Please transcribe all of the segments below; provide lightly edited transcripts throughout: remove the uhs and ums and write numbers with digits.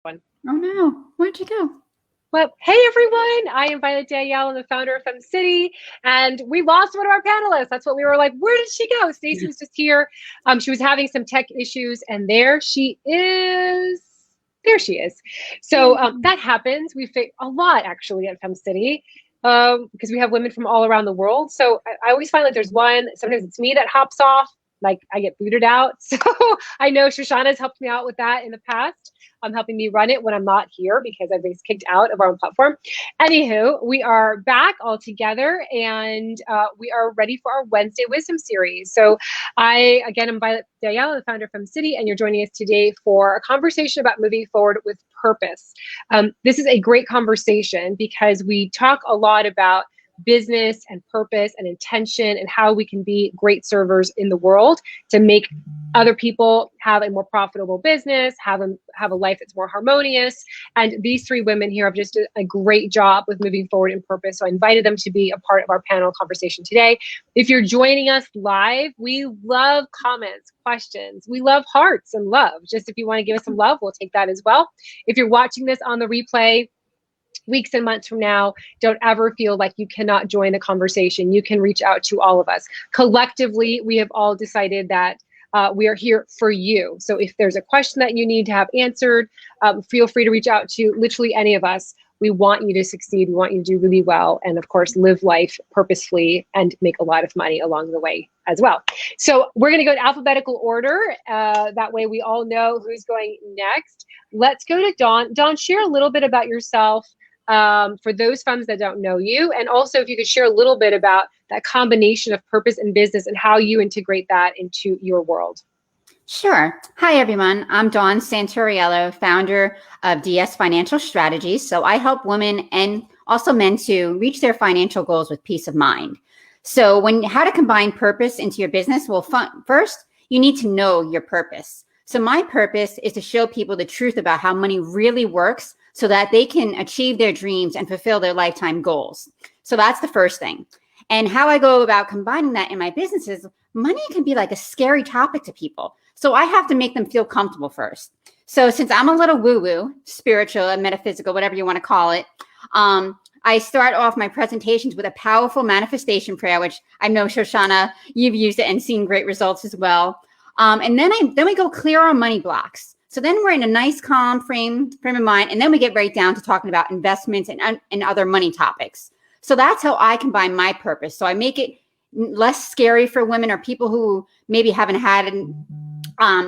One. Oh no, where'd you go? Well, hey everyone, I am Violet Danielle. I'm the founder of FemCity, and we lost one of our panelists. That's what we were like, where did she go? Stacey was just here. She was having some tech issues, and there she is. There she is. So that happens. We face a lot actually at FemCity because we have women from all around the world. So I always find like there's one, sometimes it's me that hops off, like I get booted out. So I know Shoshana's helped me out with that in the past. Helping me run it when I'm not here because I've been kicked out of our own platform. Anywho, we are back all together and we are ready for our Wednesday Wisdom series. So I'm Violet Dayal, the founder of FemCity, and you're joining us today for a conversation about moving forward with purpose. This is a great conversation because we talk a lot about business and purpose and intention and how we can be great servers in the world to make other people have a more profitable business, have a life that's more harmonious. And these three women here have just done a great job with moving forward in purpose. So I invited them to be a part of our panel conversation today. If you're joining us live, we love comments, questions. We love hearts and love. Just if you want to give us some love, we'll take that as well. If you're watching this on the replay, weeks and months from now, don't ever feel like you cannot join the conversation. You can reach out to all of us. Collectively, we have all decided that we are here for you. So if there's a question that you need to have answered, feel free to reach out to literally any of us. We want you to succeed. We want you to do really well. And of course, live life purposefully and make a lot of money along the way as well. So we're going to go in alphabetical order. That way we all know who's going next. Let's go to Dawn. Dawn, share a little bit about yourself. For those femmes that don't know you, and also if you could share a little bit about that combination of purpose and business and how you integrate that into your world. Sure. Hi, everyone. I'm Dawn Santoriello, founder of DS Financial Strategies. So I help women and also men to reach their financial goals with peace of mind. So how to combine purpose into your business? Well, first, you need to know your purpose. So my purpose is to show people the truth about how money really works so that they can achieve their dreams and fulfill their lifetime goals. So that's the first thing. And how I go about combining that in my business is money can be like a scary topic to people. So I have to make them feel comfortable first. So since I'm a little woo-woo, spiritual and metaphysical, whatever you want to call it, I start off my presentations with a powerful manifestation prayer, which I know, Shoshana, you've used it and seen great results as well. And then we go clear our money blocks. So then we're in a nice, calm frame of mind, and then we get right down to talking about investments and other money topics. So that's how I combine my purpose. So I make it less scary for women or people who maybe haven't had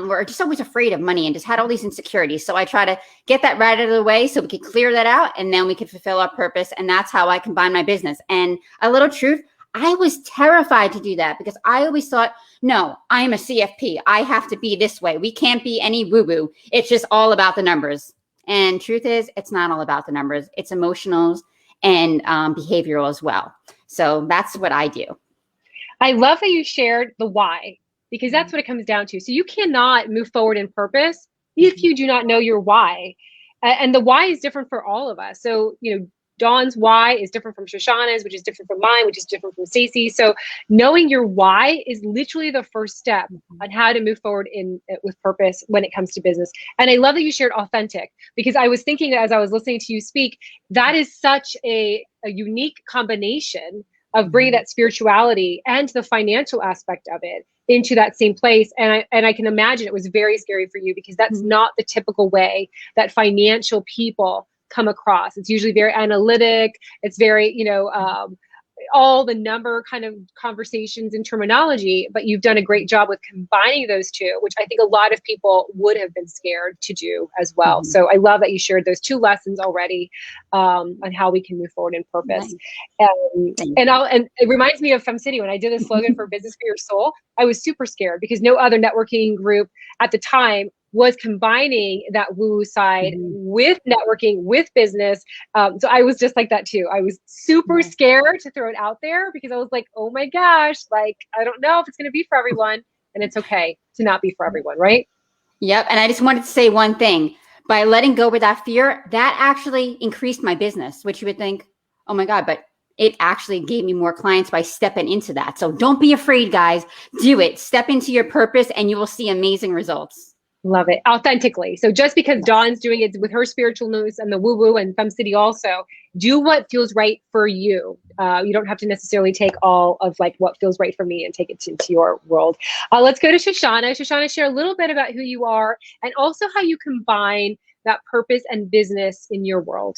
were just always afraid of money and just had all these insecurities. So I try to get that right out of the way so we can clear that out, and then we can fulfill our purpose. And that's how I combine my business. And a little truth, I was terrified to do that because I always thought, no, I'm a CFP. I have to be this way. We can't be any woo-woo. It's just all about the numbers. And truth is, it's not all about the numbers. It's emotional and behavioral as well. So that's what I do. I love that you shared the why, because that's what it comes down to. So you cannot move forward in purpose if you do not know your why. And the why is different for all of us. So, Dawn's why is different from Shoshana's, which is different from mine, which is different from Stacey. So knowing your why is literally the first step on how to move forward with purpose when it comes to business. And I love that you shared authentic, because I was thinking as I was listening to you speak, that is such a unique combination of bringing that spirituality and the financial aspect of it into that same place. And I can imagine it was very scary for you because that's not the typical way that financial people come across. It's usually very analytic. It's very, all the number kind of conversations and terminology, but you've done a great job with combining those two, which I think a lot of people would have been scared to do as well. So I love that you shared those two lessons already on how we can move forward in purpose. And it reminds me of FemCity. When I did a slogan for Business for Your Soul, I was super scared because no other networking group at the time was combining that woo side with networking, with business. So I was just like that too. I was super scared to throw it out there because I was like, oh my gosh, like, I don't know if it's going to be for everyone. And it's okay to not be for everyone, right? Yep. And I just wanted to say one thing. By letting go with that fear, that actually increased my business, which you would think, oh my God, but it actually gave me more clients by stepping into that. So don't be afraid, guys. Do it. Step into your purpose and you will see amazing results. Love it. Authentically. So just because Dawn's doing it with her spiritualness and the woo woo and FemCity also, do what feels right for you. You don't have to necessarily take all of like what feels right for me and take it into your world. Let's go to Shoshana. Shoshana, share a little bit about who you are and also how you combine that purpose and business in your world.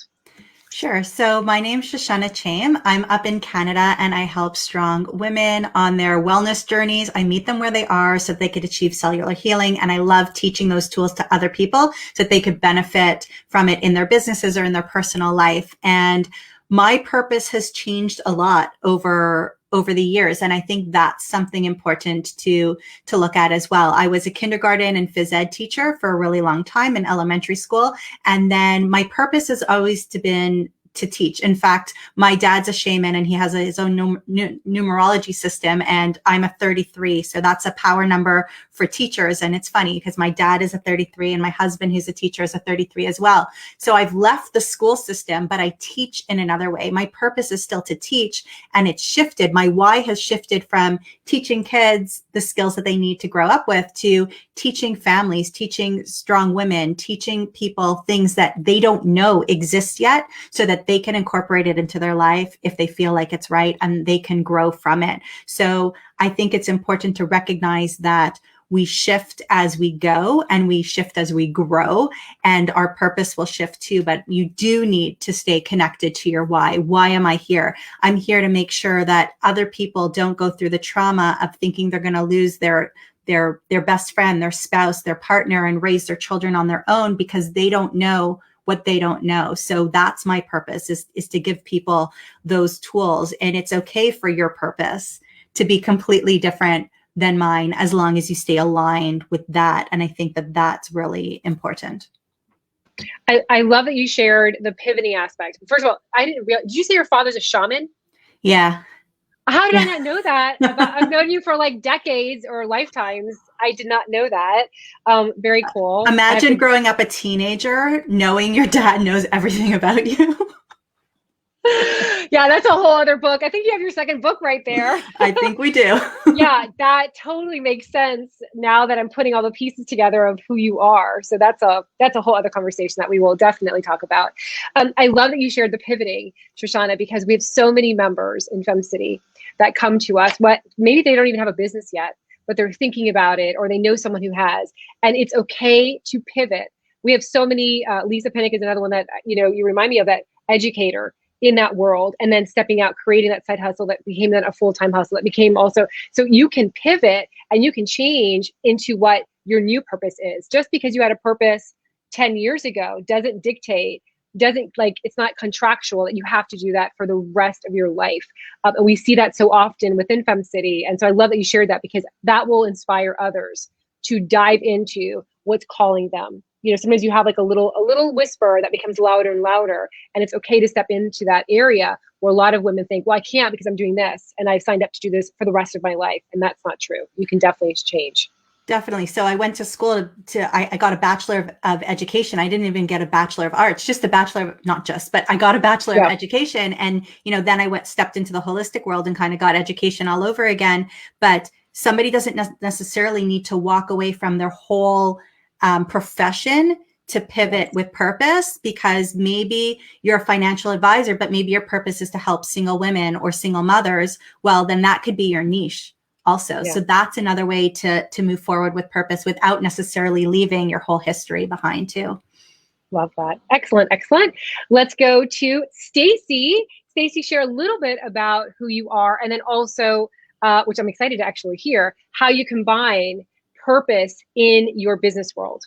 Sure. So my name's Shoshana Chaim. I'm up in Canada and I help strong women on their wellness journeys. I meet them where they are so that they could achieve cellular healing. And I love teaching those tools to other people so that they could benefit from it in their businesses or in their personal life. And my purpose has changed a lot over the years. And I think that's something important to look at as well. I was a kindergarten and phys ed teacher for a really long time in elementary school. And then my purpose has always been to teach. In fact, my dad's a shaman and he has his own numerology system, and I'm a 33. So that's a power number for teachers. And it's funny because my dad is a 33 and my husband, who's a teacher, is a 33 as well. So I've left the school system, but I teach in another way. My purpose is still to teach, and it's shifted. My why has shifted from teaching kids the skills that they need to grow up with to teaching families, teaching strong women, teaching people things that they don't know exist yet so that they can incorporate it into their life if they feel like it's right and they can grow from it. So I think it's important to recognize that we shift as we go and we shift as we grow, and our purpose will shift too. But you do need to stay connected to your why. Why am I here? I'm here to make sure that other people don't go through the trauma of thinking they're going to lose their best friend, their spouse, their partner, and raise their children on their own because they don't know what they don't know. So that's my purpose, is to give people those tools. And it's okay for your purpose to be completely different than mine, as long as you stay aligned with that. And I think that that's really important. I love that you shared the pivoting aspect. First of all, I didn't realize, did you say your father's a shaman? Yeah. How did I not know that? I've known you for like decades or lifetimes. I did not know that. Very cool. Imagine growing up a teenager, knowing your dad knows everything about you. Yeah, that's a whole other book. I think you have your second book right there. I think we do. Yeah, that totally makes sense now that I'm putting all the pieces together of who you are. So that's a whole other conversation that we will definitely talk about. I love that you shared the pivoting, Shoshana, because we have so many members in FemCity that come to us. Maybe they don't even have a business yet, but they're thinking about it, or they know someone who has, and it's okay to pivot. We have so many. Lisa Pinnock is another one that you remind me of, that educator in that world, and then stepping out, creating that side hustle that became then a full-time hustle that became also, so you can pivot and you can change into what your new purpose is. Just because you had a purpose 10 years ago doesn't it's not contractual that you have to do that for the rest of your life. And we see that so often within FemCity. And so I love that you shared that, because that will inspire others to dive into what's calling them. Sometimes you have like a little whisper that becomes louder and louder, and it's okay to step into that area where a lot of women think, well, I can't because I'm doing this and I've signed up to do this for the rest of my life. And that's not true. You can definitely change. Definitely. So I went to school I got a Bachelor of Education. I didn't even get a Bachelor of Arts, just a Bachelor of, not just, but I got a Bachelor of Education. And, then I stepped into the holistic world and kind of got education all over again. But somebody doesn't necessarily need to walk away from their whole profession to pivot with purpose, because maybe you're a financial advisor, but maybe your purpose is to help single women or single mothers. Well, then that could be your niche also. Yeah. So that's another way to move forward with purpose without necessarily leaving your whole history behind too. Love that. Excellent. Excellent. Let's go to Stacy. Stacy, share a little bit about who you are, and then also, which I'm excited to actually hear, how you combine purpose in your business world.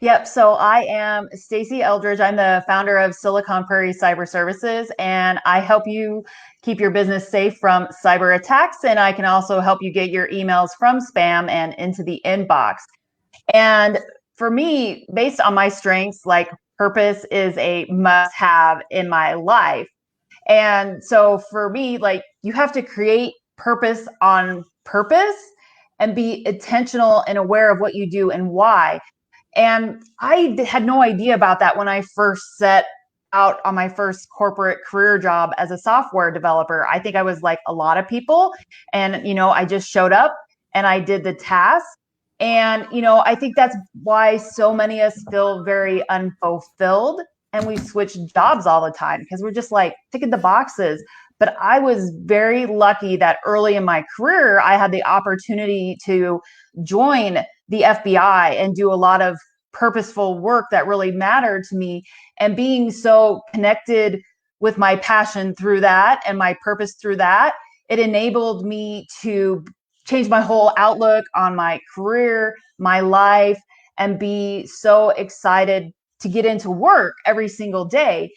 Yep. So I am Stacy Eldridge. I'm the founder of Silicon Prairie Cyber Services, and I help you keep your business safe from cyber attacks. And I can also help you get your emails from spam and into the inbox. And for me, based on my strengths, like purpose is a must-have in my life. And so for me, like, you have to create purpose on purpose and be intentional and aware of what you do and why. And I had no idea about that when I first set out on my first corporate career job as a software developer. I think I was like a lot of people, and I just showed up and I did the task, And, I think that's why so many of us feel very unfulfilled and we switch jobs all the time because we're just like ticking the boxes. But I was very lucky that early in my career, I had the opportunity to join the FBI and do a lot of purposeful work that really mattered to me. And being so connected with my passion through that and my purpose through that, it enabled me to change my whole outlook on my career, my life, and be so excited to get into work every single day.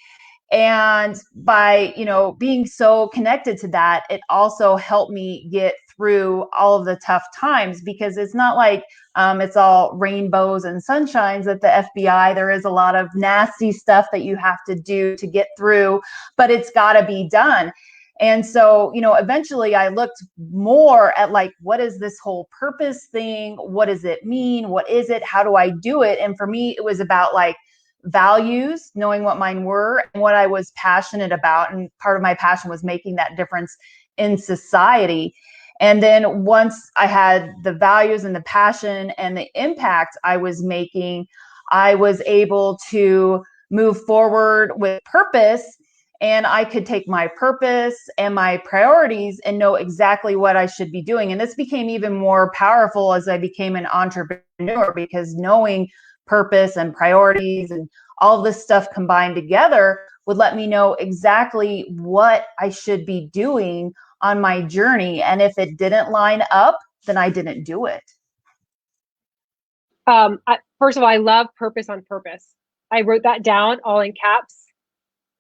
And by, being so connected to that, it also helped me get through all of the tough times because it's not like it's all rainbows and sunshines at the FBI. There is a lot of nasty stuff that you have to do to get through, but it's got to be done. And so, eventually I looked more at like, what is this whole purpose thing? What does it mean? What is it? How do I do it? And for me, it was about like values, knowing what mine were and what I was passionate about. And part of my passion was making that difference in society. And then once I had the values and the passion and the impact I was making, I was able to move forward with purpose. And I could take my purpose and my priorities and know exactly what I should be doing. And this became even more powerful as I became an entrepreneur, because knowing purpose and priorities and all this stuff combined together would let me know exactly what I should be doing on my journey. And if it didn't line up, then I didn't do it. First of all, I love purpose on purpose. I wrote that down all in caps.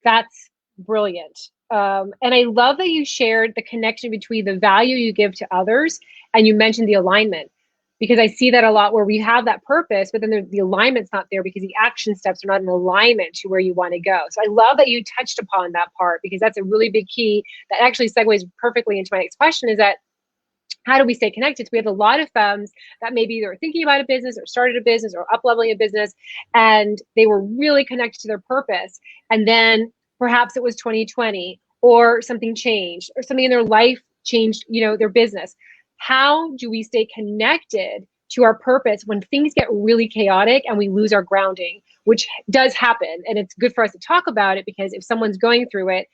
That's brilliant. And I love that you shared the connection between the value you give to others and you mentioned the alignment, because I see that a lot where we have that purpose, but then the alignment's not there because the action steps are not in alignment to where you want to go. So I love that you touched upon that part, because that's a really big key that actually segues perfectly into my next question, is that how do we stay connected? So we have a lot of femmes that maybe they're thinking about a business or started a business or up-leveling a business, and they were really connected to their purpose. And then perhaps it was 2020 or something changed or something in their life changed, their business. How do we stay connected to our purpose when things get really chaotic and we lose our grounding, which does happen? And it's good for us to talk about it, because if someone's going through it,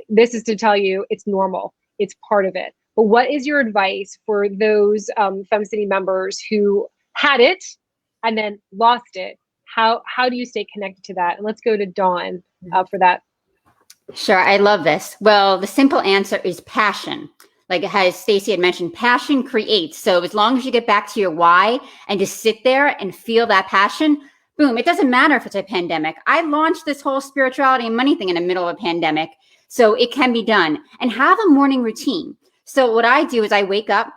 this is to tell you it's normal. It's part of it. But what is your advice for those FemCity members who had it and then lost it? How do you stay connected to that? And let's go to Dawn for that. Sure. I love this. Well, the simple answer is passion. Like as Stacey had mentioned, passion creates. So as long as you get back to your why and just sit there and feel that passion, boom, it doesn't matter if it's a pandemic. I launched this whole spirituality and money thing in the middle of a pandemic. So it can be done. And have a morning routine. So what I do is I wake up,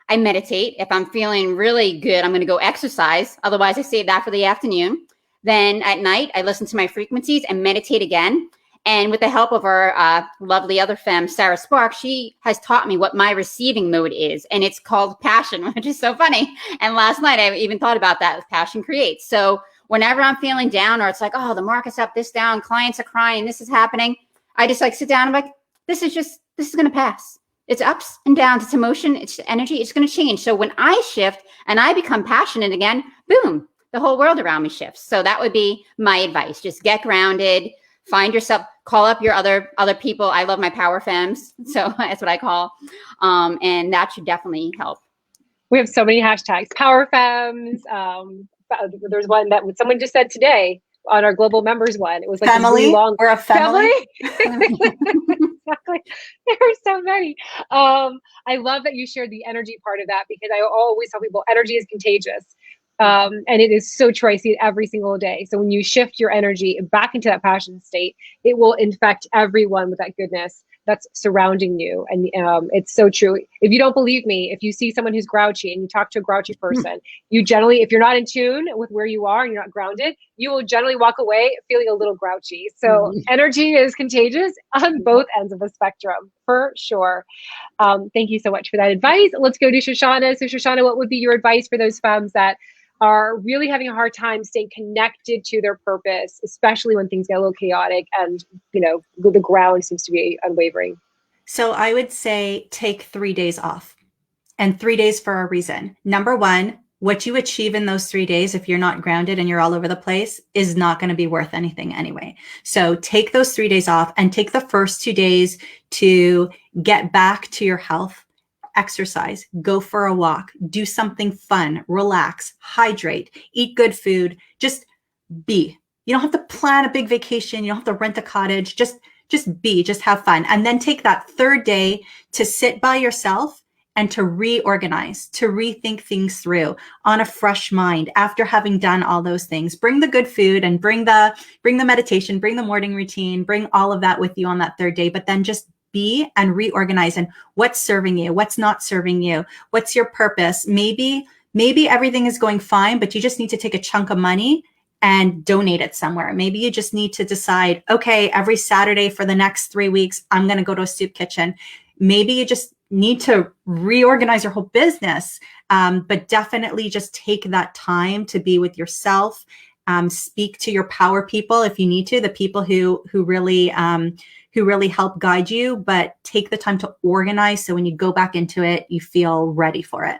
I meditate. If I'm feeling really good, I'm going to go exercise. Otherwise, I save that for the afternoon. Then at night, I listen to my frequencies and meditate again. And with the help of our lovely other femme, Sarah Spark, she has taught me what my receiving mode is. And it's called passion, which is so funny. And last night, I even thought about that with Passion Creates. So whenever I'm feeling down, or it's like, oh, the market's up, this down, clients are crying, this is happening, I just like sit down and I'm like, this is going to pass. It's ups and downs, it's emotion, it's energy, it's going to change. So when I shift and I become passionate again, boom, the whole world around me shifts. So that would be my advice. Just get grounded. Find yourself, call up your other people. I love my power femmes. So that's what I call. And that should definitely help. We have so many hashtags. Power femmes. There's one that someone just said today on our global members one. It was like family. Really long. We're a family. Exactly. There are so many. I love that you shared the energy part of that, because I always tell people energy is contagious. And it is so true. I see it every single day. So when you shift your energy back into that passion state, it will infect everyone with that goodness that's surrounding you. And it's so true. If you don't believe me, if you see someone who's grouchy and you talk to a grouchy person, you generally, if you're not in tune with where you are and you're not grounded, you will generally walk away feeling a little grouchy. So energy is contagious on both ends of the spectrum, for sure. Thank you so much for that advice. Let's go to Shoshana. So Shoshana, what would be your advice for those femmes that are really having a hard time staying connected to their purpose, especially when things get a little chaotic and, the ground seems to be unwavering? So I would say take 3 days off, and 3 days for a reason. Number one, what you achieve in those 3 days, if you're not grounded and you're all over the place, is not going to be worth anything anyway. So take those 3 days off and take the first 2 days to get back to your health. Exercise, go for a walk, do something fun, relax, hydrate, eat good food, just be. You don't have to plan a big vacation. You don't have to rent a cottage. Just be, just have fun. And then take that third day to sit by yourself and to reorganize, to rethink things through on a fresh mind after having done all those things. Bring the good food and bring the meditation, bring the morning routine, bring all of that with you on that third day, but then just be and reorganize. And what's serving you, what's not serving you, what's your purpose? Maybe everything is going fine, but you just need to take a chunk of money and donate it somewhere. Maybe you just need to decide, okay, every Saturday for the next 3 weeks, I'm going to go to a soup kitchen. Maybe you just need to reorganize your whole business, but definitely just take that time to be with yourself. Speak to your power people if you need to, the people who really help guide you, but take the time to organize so when you go back into it, you feel ready for it.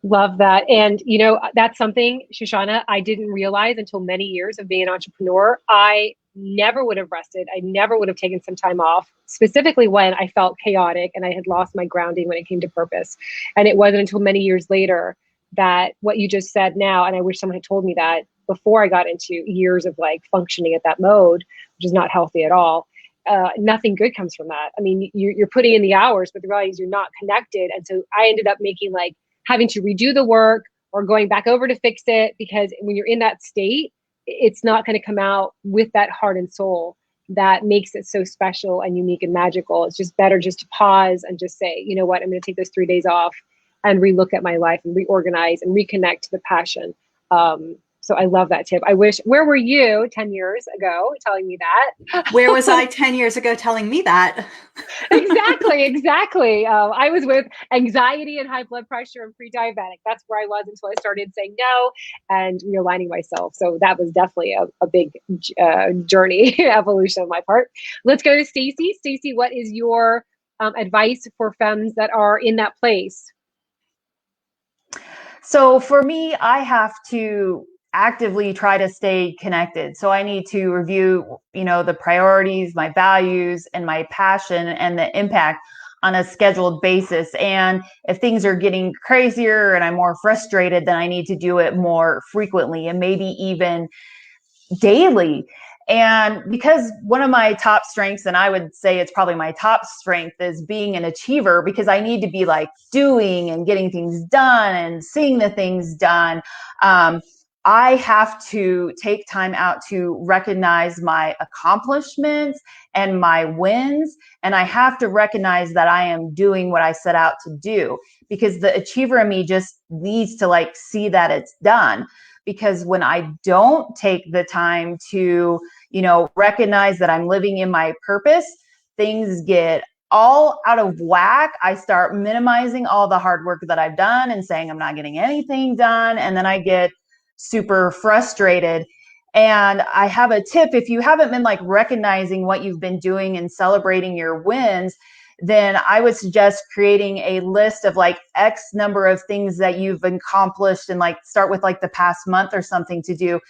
Love that. And, you know, that's something, Shoshana, I didn't realize until many years of being an entrepreneur. I never would have rested. I never would have taken some time off, specifically when I felt chaotic and I had lost my grounding when it came to purpose. And it wasn't until many years later that what you just said now, and I wish someone had told me that before I got into years of like functioning at that mode, which is not healthy at all. Nothing good comes from that. I mean, you're putting in the hours, but the reality is you're not connected. And so I ended up making like having to redo the work or going back over to fix it, because when you're in that state, it's not going to come out with that heart and soul that makes it so special and unique and magical. It's just better just to pause and just say, you know what, I'm going to take those 3 days off and relook at my life and reorganize and reconnect to the passion. So I love that tip. I wish, where were you 10 years ago telling me that? Where was I 10 years ago telling me that? Exactly. I was with anxiety and high blood pressure and pre-diabetic. That's where I was until I started saying no and realigning myself. So that was definitely a big journey, evolution on my part. Let's go to Stacy. Stacy, what is your advice for femmes that are in that place? So for me, I have to actively try to stay connected. So I need to review, the priorities, my values, and my passion and the impact on a scheduled basis. And if things are getting crazier and I'm more frustrated, then I need to do it more frequently and maybe even daily. And because one of my top strengths, and I would say it's probably my top strength, is being an achiever, because I need to be like doing and getting things done and seeing the things done. I have to take time out to recognize my accomplishments and my wins. And I have to recognize that I am doing what I set out to do, because the achiever in me just needs to like see that it's done. Because when I don't take the time to, recognize that I'm living in my purpose, things get all out of whack. I start minimizing all the hard work that I've done and saying I'm not getting anything done. And then I get super frustrated. And I have a tip: if you haven't been like recognizing what you've been doing and celebrating your wins, then I would suggest creating a list of like X number of things that you've accomplished, and like start with like the past month or something to do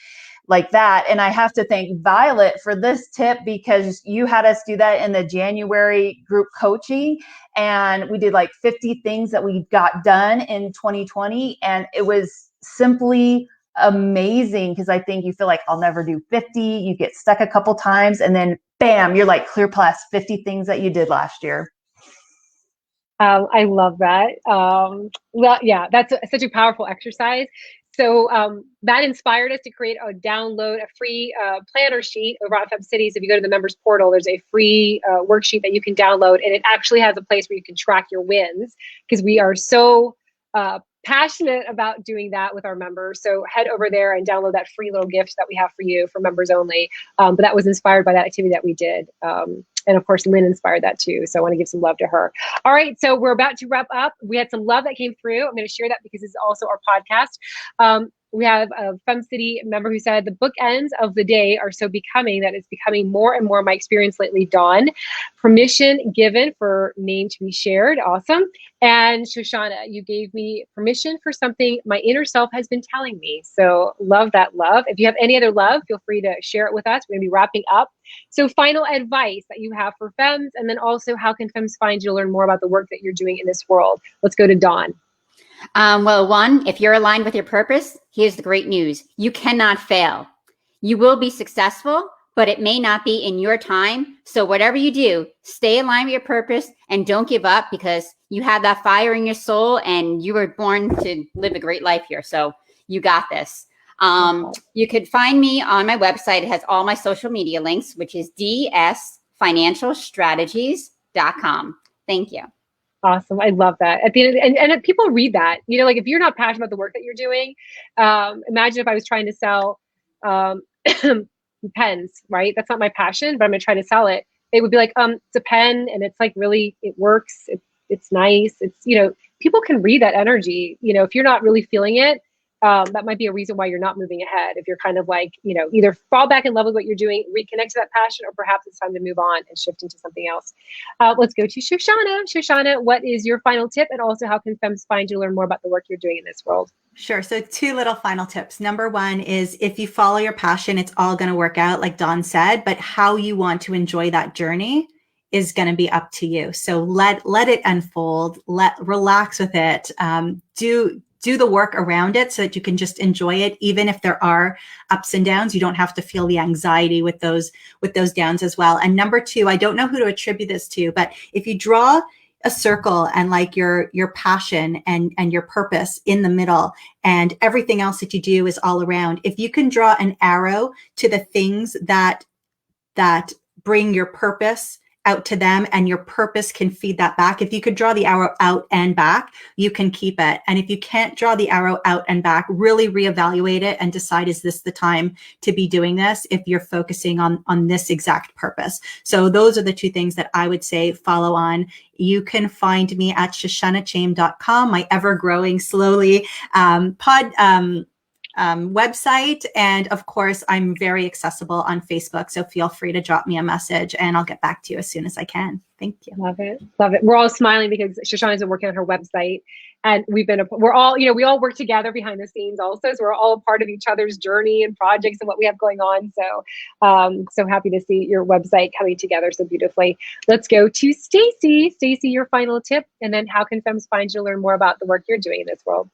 like that. And I have to thank Violet for this tip, because you had us do that in the January group coaching. And we did like 50 things that we got done in 2020. And it was simply amazing, because I think you feel like I'll never do 50. You get stuck a couple times and then bam, you're like clear plus 50 things that you did last year. I love that. Well, yeah, that's such a powerful exercise. So that inspired us to create a free planner sheet over at FemCity. So if you go to the members portal, there's a free worksheet that you can download, and it actually has a place where you can track your wins, because we are so passionate about doing that with our members. So head over there and download that free little gift that we have for you for members only. But that was inspired by that activity that we did. And of course, Lynn inspired that too. So I want to give some love to her. All right. So we're about to wrap up. We had some love that came through. I'm going to share that because this is also our podcast. we have a FemCity member who said the bookends of the day are so becoming that it's becoming more and more my experience lately. Dawn, permission given for name to be shared. Awesome. And Shoshana, you gave me permission for something my inner self has been telling me. So love that love. If you have any other love, feel free to share it with us. We're going to be wrapping up. So final advice that you have for femmes, and then also how can femmes find you to learn more about the work that you're doing in this world? Let's go to Dawn. Well, one, if you're aligned with your purpose, here's the great news. You cannot fail. You will be successful, but it may not be in your time. So whatever you do, stay aligned with your purpose and don't give up, because you have that fire in your soul and you were born to live a great life here. So you got this. You could find me on my website. It has all my social media links, which is dsfinancialstrategies.com. Thank you. Awesome. I love that. At the end of and if people read that, you know, like if you're not passionate about the work that you're doing, imagine if I was trying to sell pens, right? That's not my passion, but I'm going to try to sell it. They would be like, it's a pen and it's like really, it works. It's nice. It's, you know, people can read that energy. You know, if you're not really feeling it, that might be a reason why you're not moving ahead. If you're kind of like, you know, either fall back in love with what you're doing, reconnect to that passion, or perhaps it's time to move on and shift into something else. Let's go to Shoshana. Shoshana, what is your final tip? And also how can femmes find you to learn more about the work you're doing in this world? Sure. So 2 little final tips. Number 1 is if you follow your passion, it's all going to work out, like Dawn said, but how you want to enjoy that journey is going to be up to you. So let it unfold, relax with it. Do the work around it so that you can just enjoy it. Even if there are ups and downs, you don't have to feel the anxiety with those downs as well. And number 2, I don't know who to attribute this to, but if you draw a circle and like your passion and your purpose in the middle, and everything else that you do is all around, if you can draw an arrow to the things that bring your purpose out to them, and your purpose can feed that back. If you could draw the arrow out and back, you can keep it. And if you can't draw the arrow out and back, really reevaluate it and decide, is this the time to be doing this if you're focusing on this exact purpose? So those are the 2 things that I would say follow on. You can find me at shoshanachaim.com, my ever-growing, slowly website. And of course, I'm very accessible on Facebook. So feel free to drop me a message and I'll get back to you as soon as I can. Thank you. Love it. Love it. We're all smiling because Shoshana's been working on her website, and we're all, you know, we all work together behind the scenes also. So we're all a part of each other's journey and projects and what we have going on. So, so happy to see your website coming together so beautifully. Let's go to Stacy. Stacy, your final tip, and then how can femmes find you to learn more about the work you're doing in this world?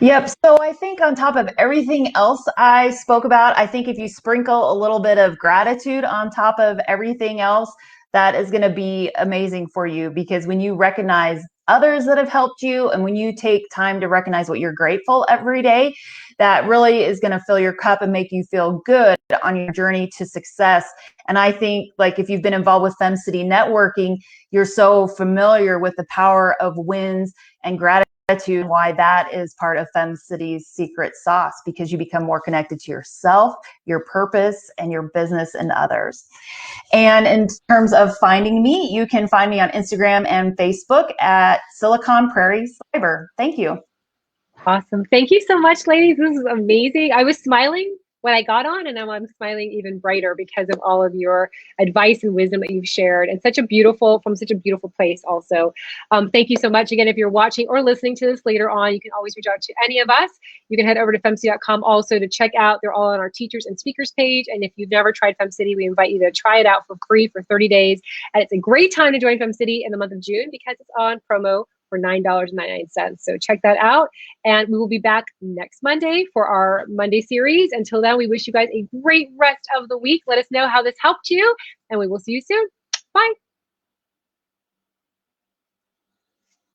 Yep. So I think on top of everything else I spoke about, I think if you sprinkle a little bit of gratitude on top of everything else, that is going to be amazing for you, because when you recognize others that have helped you, and when you take time to recognize what you're grateful every day, that really is going to fill your cup and make you feel good on your journey to success. And I think, like, if you've been involved with FemCity networking, you're so familiar with the power of wins and gratitude, why that is part of FemCity's secret sauce, because you become more connected to yourself, your purpose, and your business and others. And in terms of finding me, you can find me on Instagram and Facebook at Silicon Prairie Cyber. Thank you. Awesome. Thank you so much, ladies. This is amazing. I was smiling when I got on, and now I'm smiling even brighter because of all of your advice and wisdom that you've shared, and from such a beautiful place also. Thank you so much. Again, if you're watching or listening to this later on, you can always reach out to any of us. You can head over to femcity.com also to check out. They're all on our teachers and speakers page. And if you've never tried FemCity, we invite you to try it out for free for 30 days. And it's a great time to join FemCity in the month of June because it's on promo for $9.99. So check that out. And we will be back next Monday for our Monday series. Until then, we wish you guys a great rest of the week. Let us know how this helped you, and we will see you soon. Bye.